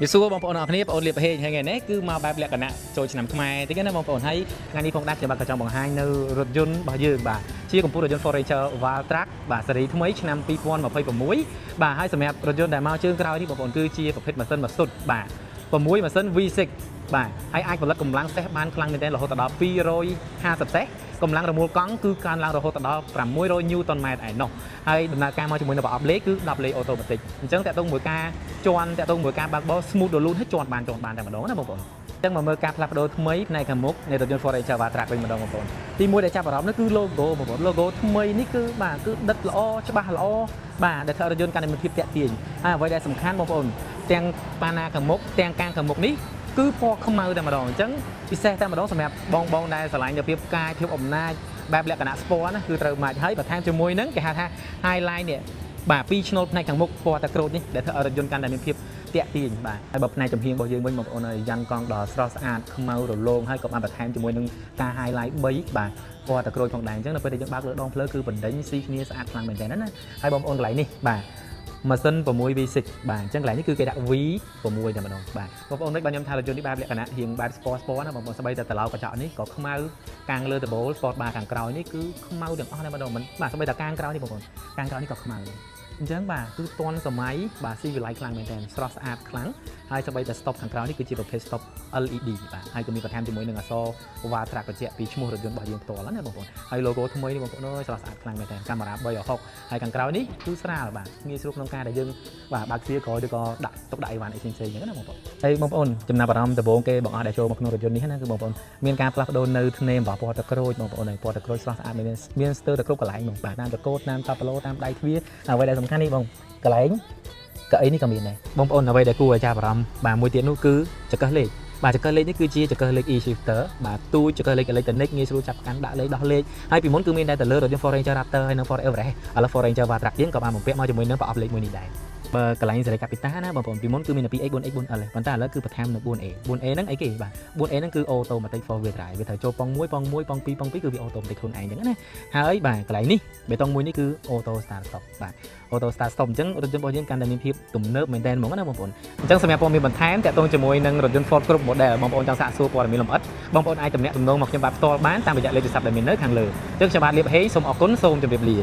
វាសួរបងប្អូនអរគ្នាបងប្អូនលៀបហេងហើយថ្ងៃនេះគឺមកបែបលក្ខណៈចូលឆ្នាំខ្មែរតិចណាបងប្អូនហើយថ្ងៃនេះផងដែរខ្ញុំបាទក៏ចង់បង្ហាញនៅរថយន្តរបស់យើងបាទជាកម្ពុជារថយន្ត Ford Ranger Oval Track បាទស៊េរីថ្មីឆ្នាំ2026បាទហើយសម្រាប់រថយន្តដែលមកជើងក្រោយនេះបងប្អូនគឺជាប្រភេទម៉ាស៊ីនម៉ាស៊ុតបាទ6ម៉ាស៊ីន V6 បាទហើយអាចផលិតកម្លាំងសេះបានខ្លាំងមែនទែនរហូតដល់250សេះកម្លាំងរមូលកង់គឺកើនឡើងរហូតដល់600 Newton m ឯណោះហើយដំណើរការមកជាមួយនឹងប្រអប់លេខគឺ10លេខអូតូម៉ាទិកអញ្ចឹងតាក់ទងមួយការជន់តាក់ទងមួយការបើកបោ smooth រលូនហើយជន់បានតែម្ដងណាបងប្អូនអញ្ចឹងមកមើលការផ្លាស់ប្ដូរថ្មីផ្នែកខាងមុខនៃរថយន្ត Ford Ranger Oval Track វិញម្ដងបងប្អូនទីមួយដែលចាប់អារម្មណ៍នោះគឺ logo បងប្អូន logo ថ្មីនេះគឺបាទគឺដិតល្អច្បាស់ល្អបាទដែលធ្វើរថយន្តកាន់តែមានភាពតាក់ទាញហើយអ្វីដែលសំខាន់បងប្អូនទាំងប៉ាណាខាងមុខទាំងកាំងខាងមុខនេះគឺពណ៌ខ្មៅតែម្ដងអញ្ចឹងពិសេសតែម្ដងសម្រាប់បងដែលស្រឡាញ់ទៅភាពកាយភាពអំណាចបែបលក្ខណៈ sport ណាគឺត្រូវមកហើយបន្ថែមជាមួយនឹងគេហៅថា highlight នេះបាទពីរឆ្នូតផ្នែកខាងមុខពណ៌តែក្រូចនេះដែលធ្វើឲ្យរថយន្តកាន់តែមានភាពតាក់ទាញបាទហើយបើផ្នែកចំហៀងរបស់យើងវិញបងប្អូនអើយយ៉ាន់កង់ដល់ស្រស់ស្អាតខ្មៅរលោងហើយក៏បានបន្ថែមជាមួយនឹងការ highlight 3បាទពណ៌តែក្រូចផងដែរអញ្ចឹងនៅពេលដែលយើងបើកលើដងផ្លូវគឺបណ្ដេញស៊ីគ្នាស្អាតខ្លាំងមែនទែនណាហើយបងប្អូនកន្លែងនេះបាទម៉ាស៊ីន 6V6 បាទអញ្ចឹងកន្លែងនេះគឺគេដាក់ V6 តែម្ដងបាទបងប្អូននេះបាទខ្ញុំថារថយន្តនេះបែបលក្ខណៈរៀងបែប sport ណាបងប្អូនស្បីតែត្រឡោកកញ្ចក់នេះក៏ខ្មៅកាំងលើដបូល sport bar ខាងក្រោយនេះគឺខ្មៅទាំងអស់តែម្ដងមិនបាទស្បីតែកាំងក្រោយនេះបងប្អូនកាំងក្រោយនេះក៏ខ្មៅអញ្ចឹងបាទគឺទាន់សម័យបាទស៊ីវិល័យខ្លាំងមែនទែនស្រស់ស្អាតខ្លាំងហើយសូម្បីតែ stop ខាងក្រោយនេះគឺជាប្រភេទ stop LED បាទហើយក៏មានបន្ថែមជាមួយនឹងអក្សរ Oval Track បញ្ជាក់ពីឈ្មោះរថយន្តរបស់យើងផ្ទាល់ណាបងប្អូនហើយ logo ថ្មីនេះបងប្អូនអើយស្រស់ស្អាតខ្លាំងមែនទែនកាមេរ៉ា360ហើយខាងក្រោយនេះគឺស្រាលបាទងាយស្រួលក្នុងការដែលយើងបាទបើកទ្វារក្រោយឬក៏ដាក់ទុកដាក់អីវ៉ាន់អីផ្សេងៗអញ្ចឹងណាបងប្អូនហើយបងប្អូនចំណាប់អារម្មណ៍ដំបូងគេបងអស់ដែលចូលមកក្នុងរថយន្តនេះណាគឺបងប្អូនមានការផ្លាស់ប្ដូរនៅធ្នេមរបស់ពណ៌ទឹកក្រូចបងប្អូនហើយពណ៌ទឹកក្រូចស្រស់ស្អាតមានស្ទើរតែគ្រប់កន្លែងបងបាទតាមតកូតតាមតាប់ឡូតាមដៃទ្វារអ្វីដែលសំខាន់នេះបងកន្លែងកៅអីនេះក៏មានដែរបងប្អូនអ្វីដែលគួរឲ្យចាប់អារម្មណ៍បាទមួយទៀតនោះគឺចង្កឹះលេខបាទចង្កឹះលេខនេះគឺជាចង្កឹះលេខ e-shifter បាទទូចង្កឹះលេខអេឡិចត្រូនិកងាយស្រួលចាប់កាន់ដាក់លេខដោះលេខហើយពីមុនគឺមានតែទៅលើរថយន្ត Ford Ranger Raptor ហើយនិង Ford Everest ឥឡូវ Ford Ranger Oval Track យើងក៏បានបំពាក់មកជាមួយនឹងប្រអប់លេខមួយនេះដែរបើកន្លែងសេរីកាពីតាណាបងប្អូនពីមុនគឺមានតែ 2X 4X 4L ប៉ុន្តែឥឡូវគឺបន្ថែមនៅ 4A 4A ហ្នឹងអីគេបាទ 4A ហ្នឹងគឺ automatic four wheel drive វាត្រូវចូលប៉ុង1ប៉ុង2ប៉ុង2គឺវា automatic ខ្លួនឯងអញ្ចឹងណាហើយបាទកន្លែងនេះបេតុងមួយនេះគឺ auto start stop បាទ auto start stop អញ្ចឹងរថយន្តរបស់យើងកាន់តែមានភាពទំនើបមែនទែនហ្មងណាបងប្អូនអញ្ចឹងសម្រាប់ព័ត៌មានបន្ថែមតាក់ទងជាមួយនឹងរថយន្ត Ford គ្រប់ model បងប្អូនចង់សាកសួរព័ត៌មានលម្អិតបងប្អូនអាចទំនាក់ទំនងមកខ្ញុំបាទផ្ទាល់បានតាមរយៈលេខទូរស័ព្ទដែលមាននៅខាងលើអញ្ចឹងខ្ញុំបាទលៀបហេងសូមអរគុណសូមជម្រាបលា